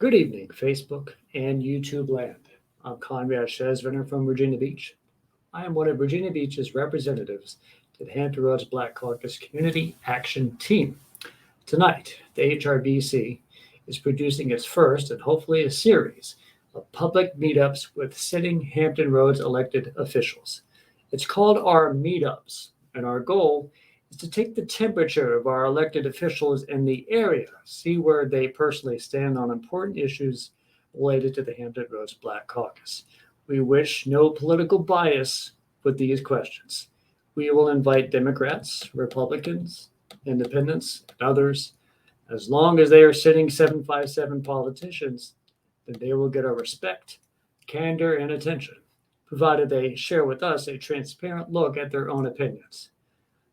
Good evening, Facebook and YouTube land. I'm Conrad Shesviner from Virginia Beach. I am one of Virginia Beach's representatives to the Hampton Roads Black Caucus Community Action Team. Tonight, the HRBC is producing its first and hopefully a series of public meetups with sitting Hampton Roads elected officials. It's called our Meetups, and our goal is to take the temperature of our elected officials in the area, see where they personally stand on important issues related to the Hampton Roads Black Caucus. We wish no political bias with these questions. We will invite Democrats, Republicans, independents, and others. As long as they are sitting 757 politicians, then they will get our respect, candor, and attention, provided they share with us a transparent look at their own opinions.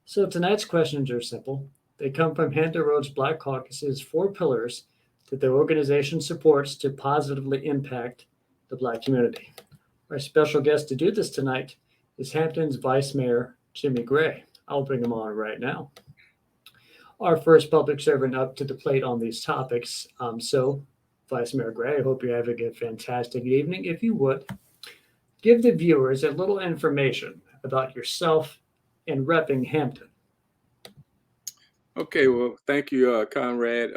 So tonight's questions are simple. They come from Hampton Roads Black Caucus's four pillars that their organization supports to positively impact the Black community. Our special guest to do this tonight is Hampton's Vice Mayor, Jimmy Gray. I'll bring him on right now. Our first public servant up to the plate on these topics. Vice Mayor Gray, I hope you're having a fantastic evening. If you would, give the viewers a little information about yourself and repping Hampton. Okay, well, thank you, Conrad.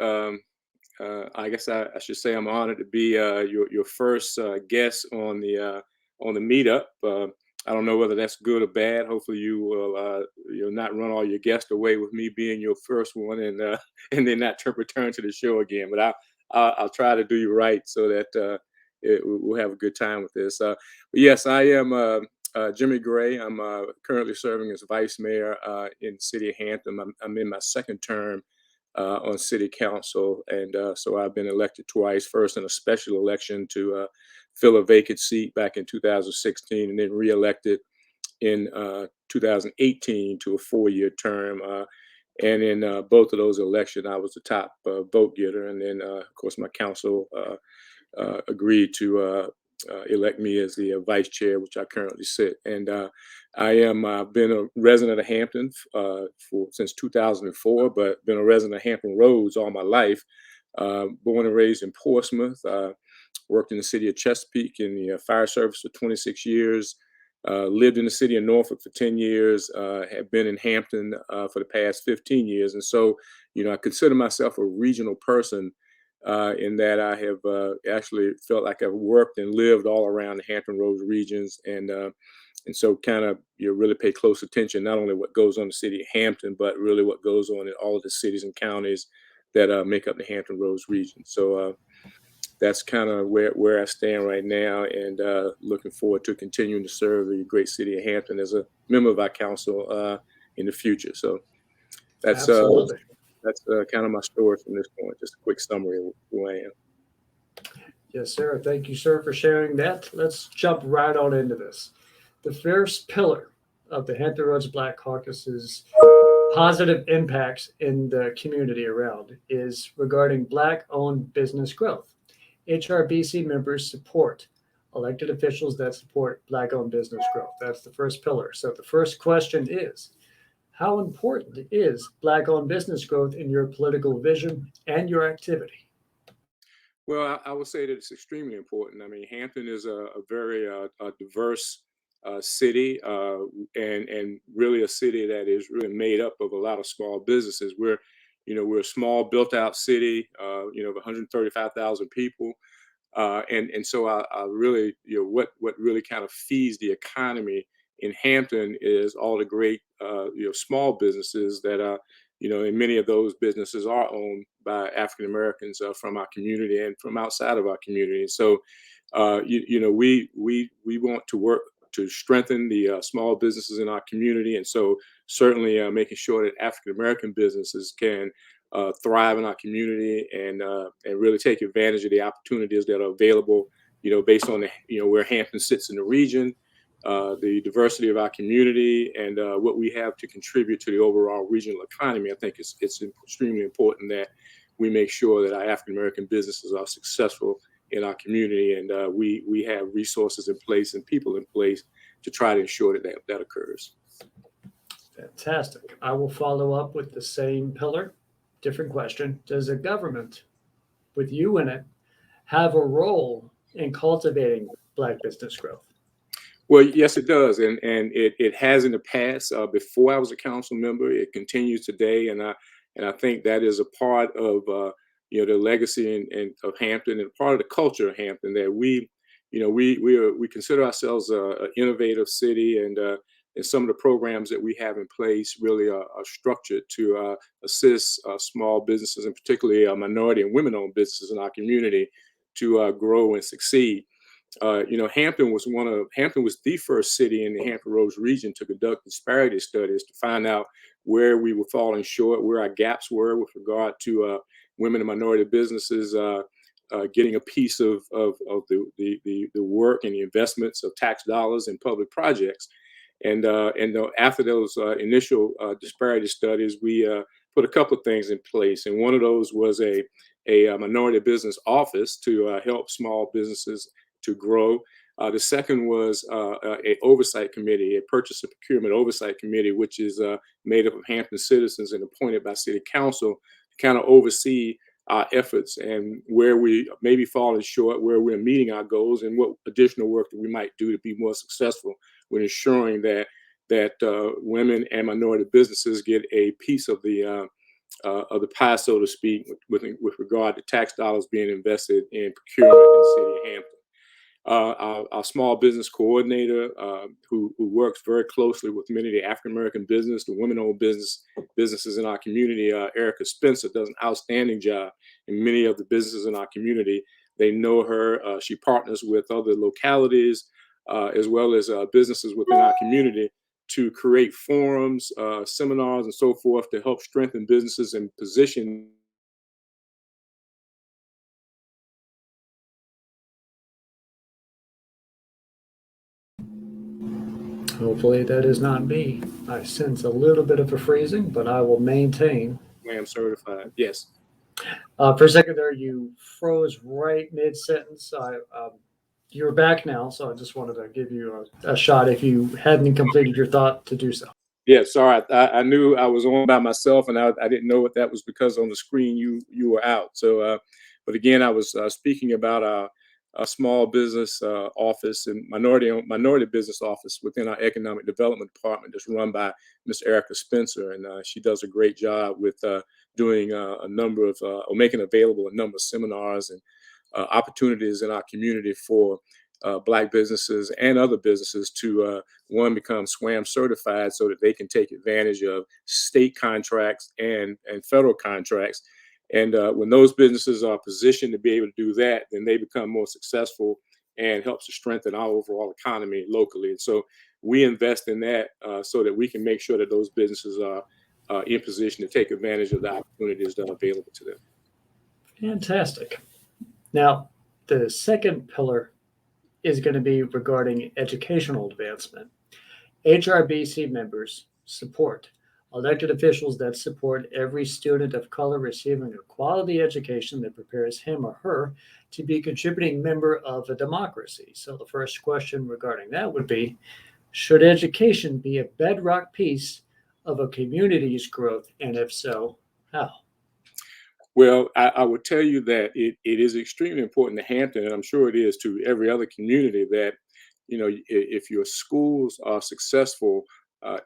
I guess I should say I'm honored to be your first guest on the meetup. I don't know whether that's good or bad. Hopefully, you will you'll not run all your guests away with me being your first one, and and then not return to the show again. But I'll try to do you right so that we'll have a good time with this. But yes, I am Jimmy Gray. I'm currently serving as vice mayor in the city of Hampton. I'm in my second term on city council, and so I've been elected twice. First in a special election to fill a vacant seat back in 2016, and then reelected in 2018 to a 4-year term. And in both of those elections, I was the top vote getter, and then of course my council agreed to elect me as the vice chair, which I currently sit. And I've been a resident of Hampton since 2004, but been a resident of Hampton Roads all my life. Born and raised in Portsmouth, worked in the city of Chesapeake in the fire service for 26 years. Lived in the city of Norfolk for 10 years, have been in Hampton for the past 15 years. And so, I consider myself a regional person in that I have actually felt like I've worked and lived all around the Hampton Roads regions. And so kind of you really pay close attention, not only what goes on in the city of Hampton, but really what goes on in all of the cities and counties that make up the Hampton Roads region. So that's kind of where I stand right now, and looking forward to continuing to serve the great city of Hampton as a member of our council in the future. So that's Absolutely. that's kind of my story from this point. Just a quick summary of who I am. Yes, sir. Thank you, sir, for sharing that. Let's jump right on into this. The first pillar of the Hampton Roads Black Caucus's positive impacts in the community around is regarding Black-owned business growth. HRBC members support elected officials that support Black-owned business growth. That's the first pillar. So the first question is, how important is Black-owned business growth in your political vision and your activity? Well, I would say that it's extremely important. I mean, Hampton is a very diverse city, and really a city that is really made up of a lot of small businesses. We're a small, built-out city, of 135,000 people, and so I really, what really kind of feeds the economy in Hampton is all the great, small businesses that are, and many of those businesses are owned by African Americans from our community and from outside of our community. So, we want to work to strengthen the small businesses in our community, and so certainly making sure that African American businesses can thrive in our community and really take advantage of the opportunities that are available, based on where Hampton sits in the region, the diversity of our community, and what we have to contribute to the overall regional economy. I think it's extremely important that we make sure that our African American businesses are successful in our community, and we have resources in place and people in place to try to ensure that occurs. Fantastic. I will follow up with the same pillar. Different question. Does a government with you in it have a role in cultivating Black business growth? Well, yes, it does, and it has in the past. Before I was a council member, it continues today, and I think that is a part of the legacy and of Hampton and part of the culture of Hampton that we consider ourselves a innovative city, and some of the programs that we have in place really are structured to assist small businesses, and particularly minority and women-owned businesses in our community to grow and succeed. Hampton was the first city in the Hampton Roads region to conduct disparity studies to find out where we were falling short, where our gaps were with regard to women and minority businesses getting a piece of the work and the investments of tax dollars in public projects. After those initial disparity studies, we put a couple of things in place, and one of those was a minority business office to help small businesses to grow. The second was a oversight committee, a purchase and procurement oversight committee, which is made up of Hampton citizens and appointed by City Council to kind of oversee our efforts and where we may be falling short, where we're meeting our goals, and what additional work that we might do to be more successful with ensuring that women and minority businesses get a piece of the pie, so to speak, with regard to tax dollars being invested in procurement in the city of Hampton. Our small business coordinator, who works very closely with many of the African American business, the women-owned businesses in our community, Erica Spencer, does an outstanding job in many of the businesses in our community. They know her. She partners with other localities as well as businesses within our community to create forums, seminars, and so forth to help strengthen businesses and position. Hopefully that is not me. I sense a little bit of a freezing, but I will maintain. SWAM certified. Yes. For a second there, you froze right mid-sentence. You're back now, so I just wanted to give you a shot if you hadn't completed your thought to do so. Yeah, sorry. I knew I was on by myself, and I didn't know what that was because on the screen you were out. So, but again, I was speaking about a small business office and minority business office within our economic development department that's run by Miss Erica Spencer, and she does a great job with doing a number of or making available a number of seminars and opportunities in our community for Black businesses and other businesses to one, become SWAM certified so that they can take advantage of state contracts and federal contracts. And when those businesses are positioned to be able to do that, then they become more successful and helps to strengthen our overall economy locally. And so we invest in that so that we can make sure that those businesses are in position to take advantage of the opportunities that are available to them. Fantastic. Now, the second pillar is going to be regarding educational advancement. HRBC members support elected officials that support every student of color receiving a quality education that prepares him or her to be a contributing member of a democracy. So, the first question regarding that would be, should education be a bedrock piece of a community's growth? And if so, how? Well, I would tell you that it is extremely important to Hampton, and I'm sure it is to every other community, that if your schools are successful,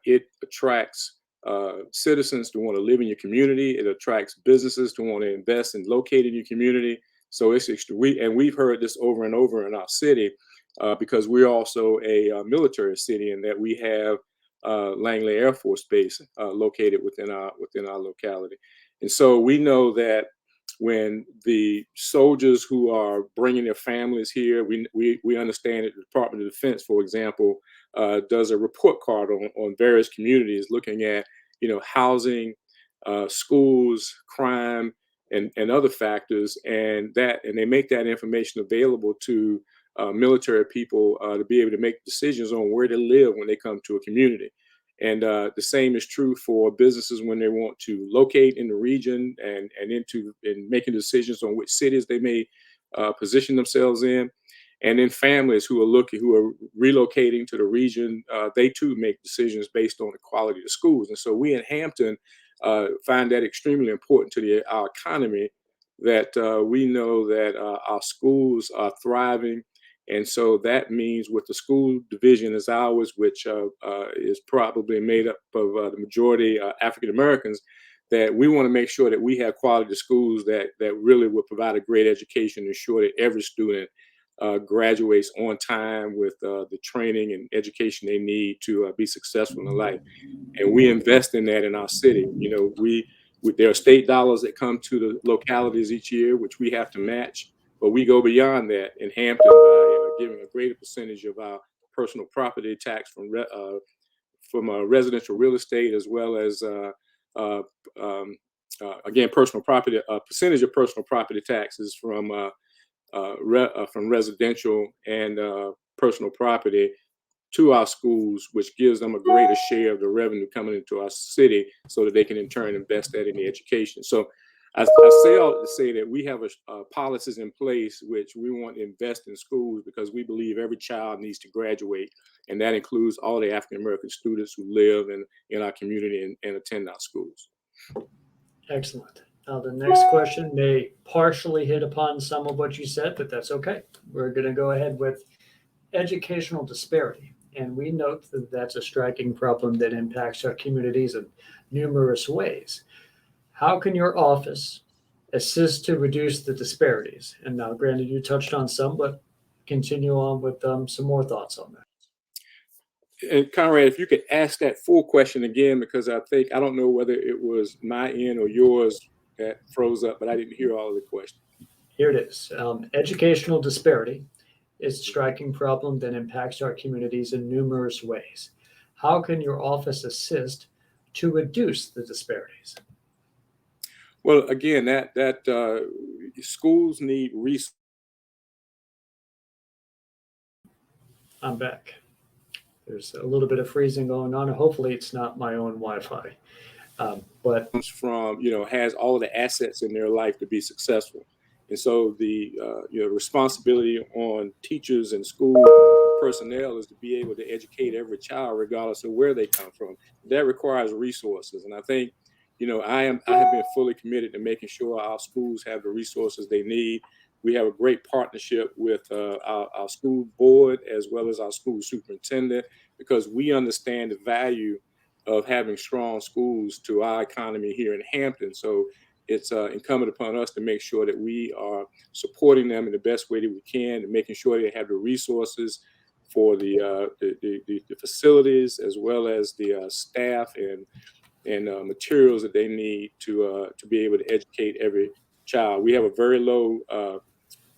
it attracts citizens to want to live in your community. It attracts businesses to want to invest and locate in your community. So we've heard this over and over in our city because we're also a military city, and that we have Langley Air Force Base located within our locality. And so we know that when the soldiers who are bringing their families here, we understand that the Department of Defense, for example, does a report card on various communities looking at, housing, schools, crime, and other factors, and they make that information available to military people to be able to make decisions on where to live when they come to a community. And the same is true for businesses when they want to locate in the region and making decisions on which cities they may position themselves in. And then families who are relocating to the region, they too make decisions based on the quality of schools. And so we in Hampton find that extremely important to our economy that we know that our schools are thriving. And so that means with the school division as ours, which is probably made up of the majority African Americans, that we want to make sure that we have quality schools that really will provide a great education, ensure that every student graduates on time with the training and education they need to be successful in life. And we invest in that in our city. There are state dollars that come to the localities each year, which we have to match, but we go beyond that in Hampton by giving a greater percentage of our personal property tax from residential real estate, as well as uh, um, again, personal property, a percentage of personal property taxes from residential and personal property to our schools, which gives them a greater share of the revenue coming into our city so that they can in turn invest that in the education. So I say all to say that we have policies in place which we want to invest in schools because we believe every child needs to graduate, and that includes all the African American students who live in our community and attend our schools. Excellent. Now, the next question may partially hit upon some of what you said, but that's okay. We're going to go ahead with educational disparity. And we note that that's a striking problem that impacts our communities in numerous ways. How can your office assist to reduce the disparities? And now, granted, you touched on some, but continue on with some more thoughts on that. And Conrad, if you could ask that full question again, because I don't know whether it was my end or yours that froze up, but I didn't hear all of the question. Here it is. Educational disparity is a striking problem that impacts our communities in numerous ways. How can your office assist to reduce the disparities? Well, again, that schools need resources. I'm back. There's a little bit of freezing going on. Hopefully, it's not my own Wi-Fi. But From has all of the assets in their life to be successful, and so the responsibility on teachers and school personnel is to be able to educate every child regardless of where they come from. That requires resources, and I think I have been fully committed to making sure our schools have the resources they need. We have a great partnership with our school board as well as our school superintendent, because we understand the value of having strong schools to our economy here in Hampton. So it's incumbent upon us to make sure that we are supporting them in the best way that we can, and making sure they have the resources for the facilities, as well as the staff and materials that they need to be able to educate every child. We have a very low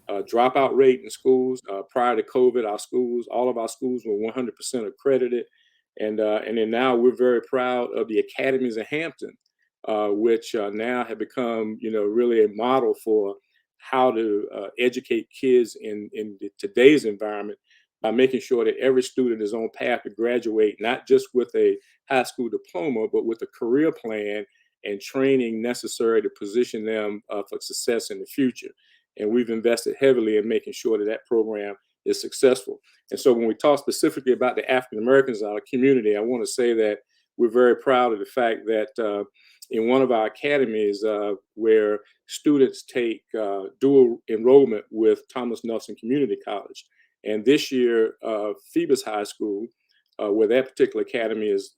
dropout rate in schools. Prior to COVID, all of our schools were 100% accredited. And then now we're very proud of the academies of Hampton, which now have become, really a model for how to educate kids in today's environment, by making sure that every student is on path to graduate, not just with a high school diploma, but with a career plan and training necessary to position them for success in the future. And we've invested heavily in making sure that that program is successful. And so when we talk specifically about the African Americans in our community, I want to say that we're very proud of the fact that in one of our academies, where students take dual enrollment with Thomas Nelson Community College, and this year, Phoebus High School, where that particular academy is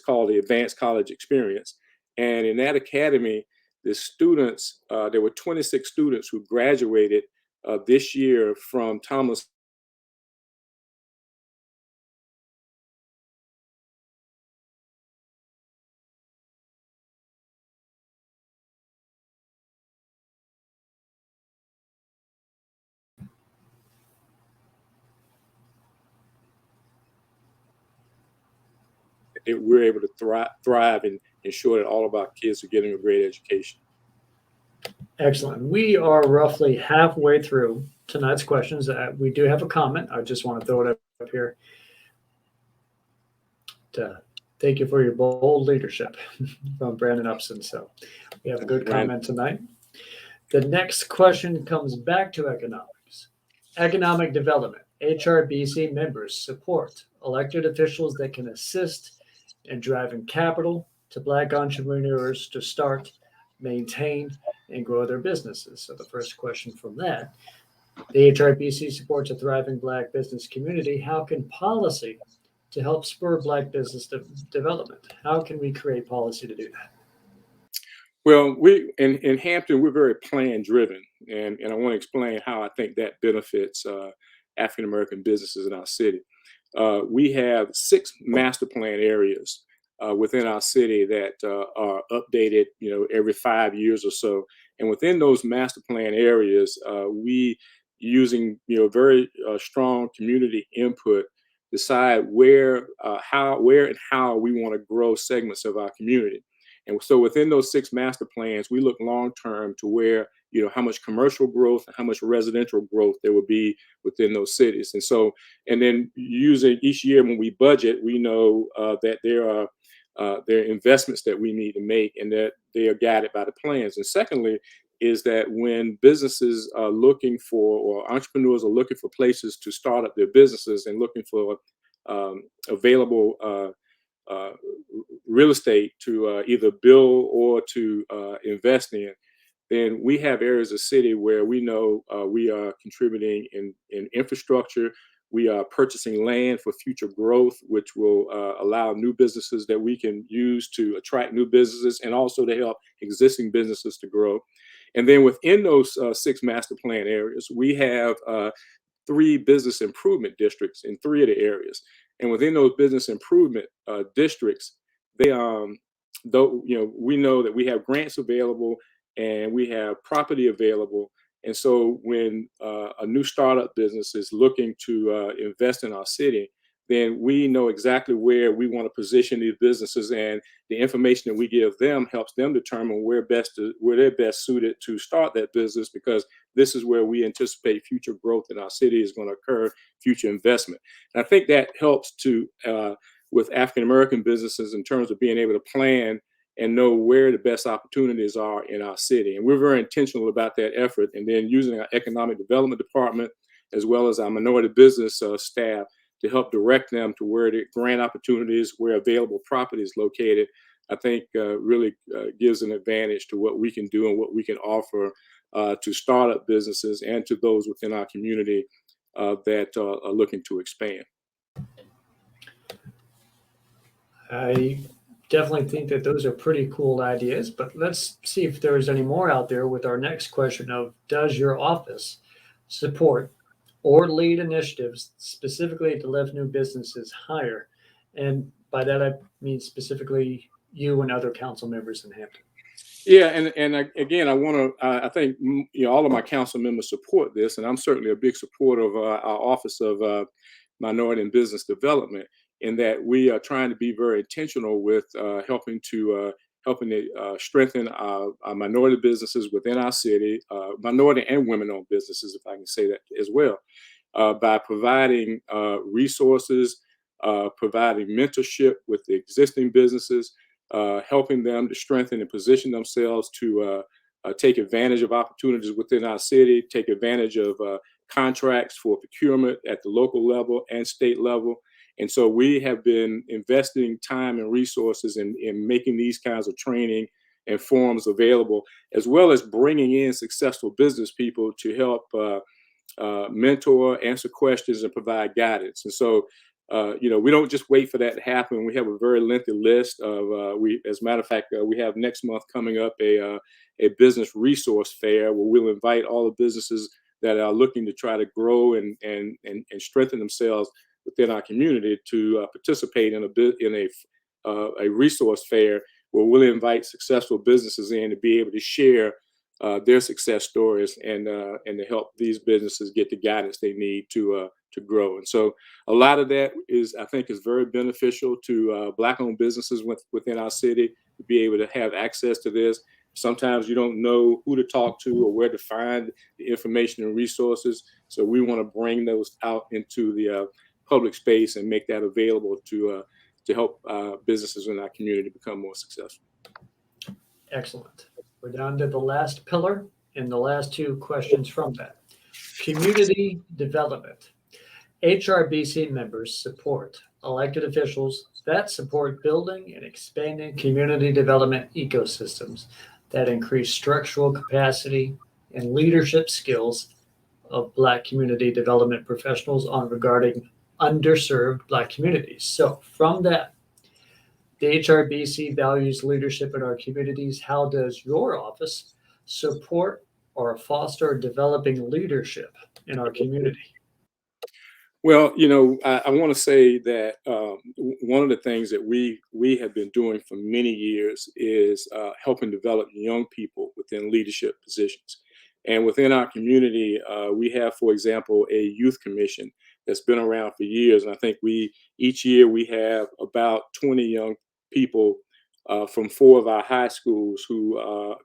called the Advanced College Experience. And in that academy, the students, there were 26 students who graduated this year from Thomas. We're able to thrive and ensure that all of our kids are getting a great education. excellent. We are roughly halfway through tonight's questions. We do have a comment. I just want to throw it up here. Thank you for your bold leadership from Brandon Upson. So we have a good comment tonight. The next question comes back to economics. Economic development. HRBC members support elected officials that can assist in driving capital to Black entrepreneurs to start, maintain, and grow their businesses. So the first question from that, the HRBC supports a thriving Black business community. How can policy to help spur Black business development? How can we create policy to do that? Well, we in Hampton, we're very plan driven, and I want to explain how I think that benefits African American businesses in our city. We have 6 master plan areas within our city that are updated, every 5 years or so. And within those master plan areas, we using very strong community input decide where and how we want to grow segments of our community. And so within those 6 master plans, we look long term to where, how much commercial growth and how much residential growth there will be within those cities. And so, and then using each year when we budget, we know that there are investments that we need to make and that they are guided by the plans. And secondly, is that when businesses are looking for, or entrepreneurs are looking for places to start up their businesses and looking for available uh, real estate to either build or to invest in, then we have areas of city where we know we are contributing in infrastructure. We are purchasing land for future growth, which will allow new businesses that we can use to attract new businesses and also to help existing businesses to grow. And then within those 6 master plan areas, we have 3 business improvement districts in 3 of the areas. And within those business improvement districts, they though we know that we have grants available and we have property available. And so when a new startup business is looking to invest in our city, then we know exactly where we want to position these businesses, and the information that we give them helps them determine where they're best suited to start that business, because this is where we anticipate future growth in our city is going to occur, future investment. And I think that helps to with African American businesses in terms of being able to plan and know where the best opportunities are in our city. And we're very intentional about that effort. And then using our economic development department, as well as our minority business staff, to help direct them to where the grant opportunities, where available property is located, I think really gives an advantage to what we can do and what we can offer to startup businesses and to those within our community that are looking to expand. I definitely think that those are pretty cool ideas, but let's see if there's any more out there with our next question of, does your office support or lead initiatives specifically to lift new businesses higher? And by that, I mean specifically you and other council members in Hampton. Yeah, again, I want to. I think all of my council members support this, and I'm certainly a big supporter of our Office of Minority and Business Development, in that we are trying to be very intentional with helping to strengthen our minority businesses within our city, minority and women-owned businesses, if I can say that as well, by providing resources, providing mentorship with the existing businesses, helping them to strengthen and position themselves to take advantage of opportunities within our city, take advantage of contracts for procurement at the local level and state level. And so we have been investing time and resources in making these kinds of training and forums available, as well as bringing in successful business people to help mentor, answer questions, and provide guidance. And so, we don't just wait for that to happen. We have a very lengthy list of, as a matter of fact, we have next month coming up a business resource fair where we'll invite all the businesses that are looking to try to grow and strengthen themselves within our community to participate in a resource fair where we'll invite successful businesses in to be able to share their success stories and to help these businesses get the guidance they need to grow. And so a lot of that I think is very beneficial to Black-owned businesses within our city to be able to have access to this. Sometimes you don't know who to talk to or where to find the information and resources. So we want to bring those out into the public space and make that available to help businesses in our community become more successful. Excellent. We're down to the last pillar and the last 2 questions from that. Community development. HRBC members support elected officials that support building and expanding community development ecosystems. that increase structural capacity and leadership skills of Black community development professionals on regarding underserved Black communities. So, from that, the HRBC values leadership in our communities. How does your office support or foster developing leadership in our community? Well, I want to say that one of the things that we have been doing for many years is helping develop young people within leadership positions. And within our community, we have, for example, a youth commission that's been around for years. And I think we each year we have about 20 young people from four of our high schools who are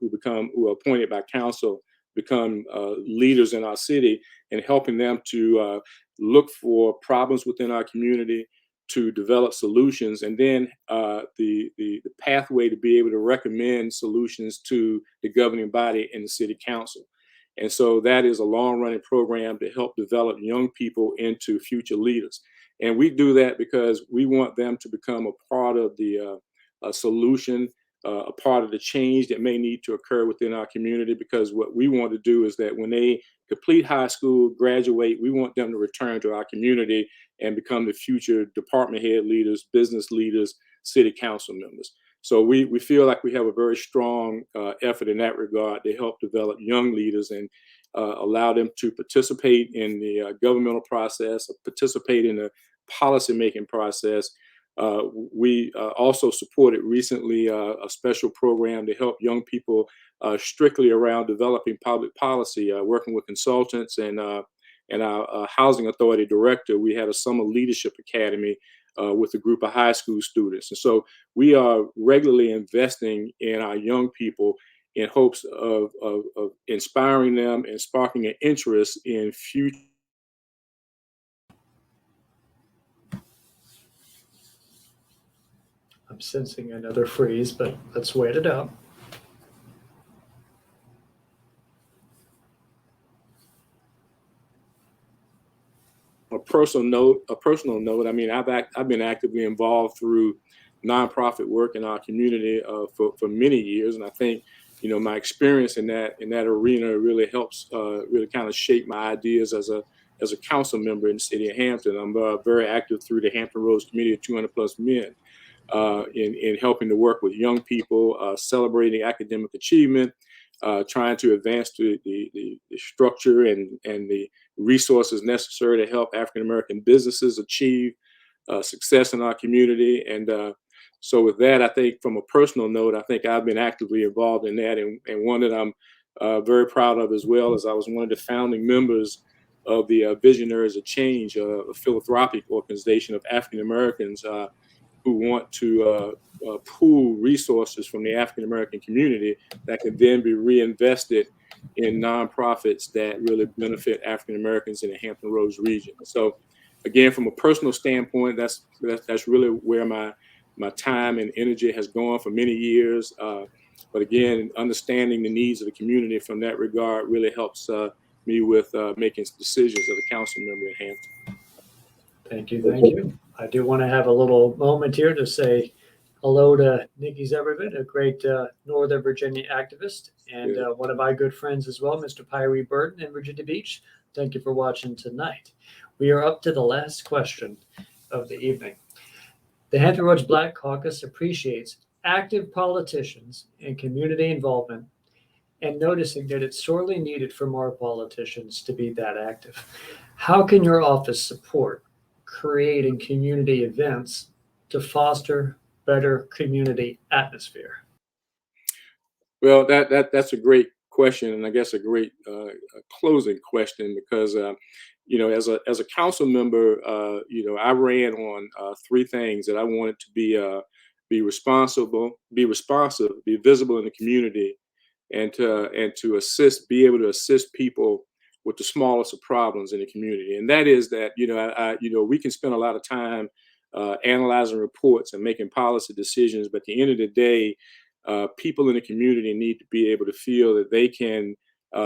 appointed by council, become leaders in our city, and helping them to look for problems within our community, to develop solutions, and then the pathway to be able to recommend solutions to the governing body and the city council. And so that is a long running program to help develop young people into future leaders. And we do that because we want them to become a part of the solution, a part of the change that may need to occur within our community. Because what we want to do is that when they complete high school, graduate, we want them to return to our community and become the future department head leaders, business leaders, city council members. So we feel like we have a very strong effort in that regard to help develop young leaders and allow them to participate in the governmental process, participate in the policymaking process. We also supported recently a special program to help young people strictly around developing public policy, working with consultants and our housing authority director. We had a summer leadership academy with a group of high school students. And so we are regularly investing in our young people in hopes of inspiring them and sparking an interest in future. I'm sensing another freeze, but let's wait it out. A personal note. I mean, I've been actively involved through nonprofit work in our community for many years, and I think my experience in that arena really helps really kind of shape my ideas as a council member in the city of Hampton. I'm very active through the Hampton Roads Committee of 200 plus men in helping to work with young people, celebrating academic achievement, trying to advance the structure and the resources necessary to help African American businesses achieve success in our community. And so with that, I think from a personal note, I think I've been actively involved in that, and one that I'm very proud of as well, as I was one of the founding members of the Visionaries of Change, a philanthropic organization of African Americans who want to pool resources from the African American community that can then be reinvested in nonprofits that really benefit African Americans in the Hampton Roads region. So, again, from a personal standpoint, that's really where my time and energy has gone for many years. But again, understanding the needs of the community from that regard really helps me with making decisions as a council member in Hampton. Thank you. Thank you. I do want to have a little moment here to say hello to Nikki Zimmerman, a great Northern Virginia activist, and one of my good friends as well, Mr. Pyrie Burton in Virginia Beach. Thank you for watching tonight. We are up to the last question of the evening. The Hampton Roads Black Caucus appreciates active politicians and community involvement, and noticing that it's sorely needed for more politicians to be that active. How can your office support creating community events to foster better community atmosphere? Well, that's a great question, and I guess a great closing question, because as a council member, I ran on three things that I wanted to be responsible, be responsive, be visible in the community, and to be able to assist people with the smallest of problems in the community. And that is that we can spend a lot of time analyzing reports and making policy decisions, but at the end of the day, people in the community need to be able to feel that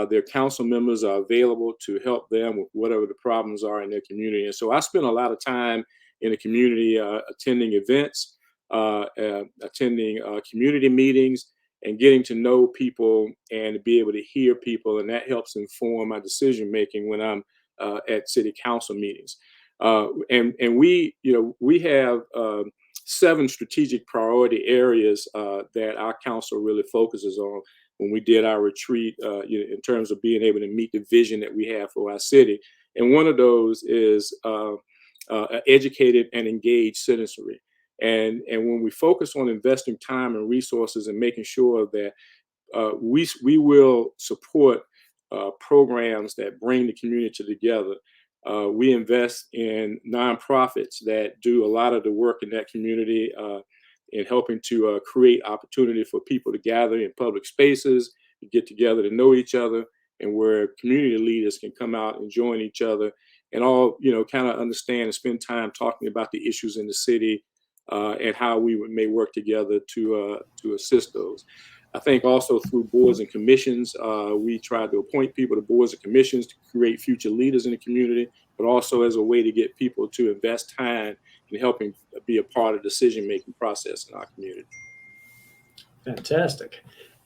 their council members are available to help them with whatever the problems are in their community. And so I spend a lot of time in the community attending events, attending community meetings, and getting to know people and to be able to hear people, and that helps inform my decision making when I'm at city council meetings. And we have 7 strategic priority areas that our council really focuses on when we did our retreat, in terms of being able to meet the vision that we have for our city. And one of those is educated and engaged citizenry. And when we focus on investing time and resources and making sure that we will support programs that bring the community together. We invest in nonprofits that do a lot of the work in that community in helping to create opportunity for people to gather in public spaces, to get together to know each other, and where community leaders can come out and join each other and all, kind of understand and spend time talking about the issues in the city and how we may work together to assist those. I think also through boards and commissions, we try to appoint people to boards and commissions to create future leaders in the community, but also as a way to get people to invest time in helping be a part of the decision-making process in our community. Fantastic.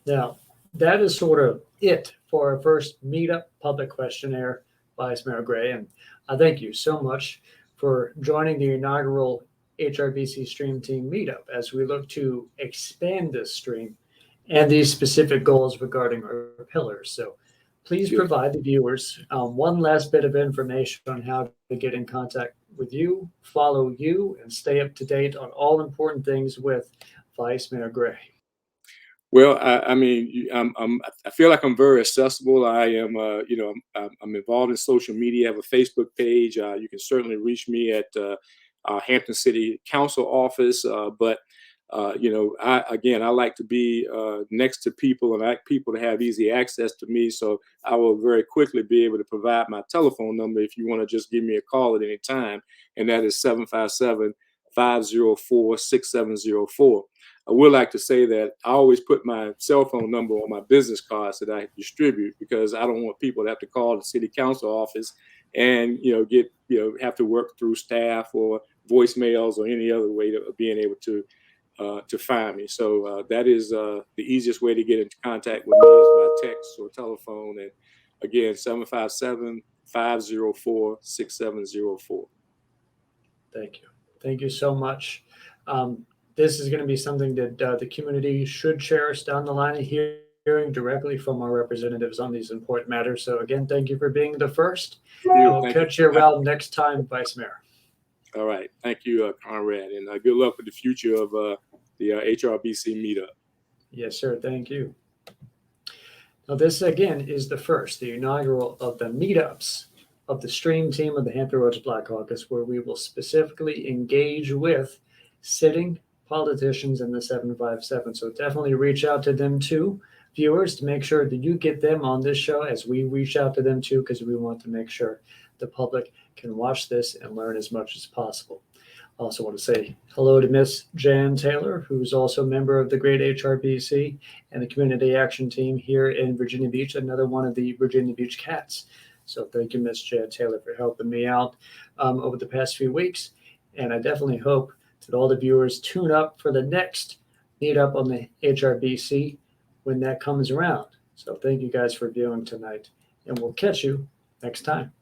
Now, that is sort of it for our first MeetUp public questionnaire, Vice Mayor Gray. And I thank you so much for joining the inaugural HRBC Stream Team MeetUp as we look to expand this stream and these specific goals regarding our pillars. So please provide the viewers one last bit of information on how to get in contact with you, follow you, and stay up to date on all important things with Vice Mayor Gray. Well, I feel like I'm very accessible. I am, I'm involved in social media. I have a Facebook page. You can certainly reach me at our Hampton City Council office. But I like to be next to people, and I like people to have easy access to me. So I will very quickly be able to provide my telephone number if you want to just give me a call at any time, and that is 757-504-6704. I would like to say that I always put my cell phone number on my business cards that I distribute, because I don't want people to have to call the city council office and have to work through staff or voicemails or any other way of being able to find me. So that is the easiest way to get into contact with me is by text or telephone. And again, 757-504-6704. Thank you. Thank you so much. This is going to be something that the community should cherish down the line of hearing directly from our representatives on these important matters. So again, thank you for being the first. We'll catch you around next time, Vice Mayor. All right. Thank you, Conrad. And good luck with the future of the HRBC MeetUp. Yes, sir. Thank you. Now, this again is the first, the inaugural of the meetups of the stream team of the Hampton Roads Black Caucus, where we will specifically engage with sitting politicians in the 757. So definitely reach out to them too, viewers, to make sure that you get them on this show as we reach out to them too, because we want to make sure the public can watch this and learn as much as possible. I also want to say hello to Miss Jan Taylor, who's also a member of the great HRBC and the Community Action Team here in Virginia Beach, another one of the Virginia Beach Cats. So thank you, Miss Jan Taylor, for helping me out over the past few weeks. And I definitely hope that all the viewers tune up for the next meetup on the HRBC when that comes around. So thank you guys for viewing tonight, and we'll catch you next time.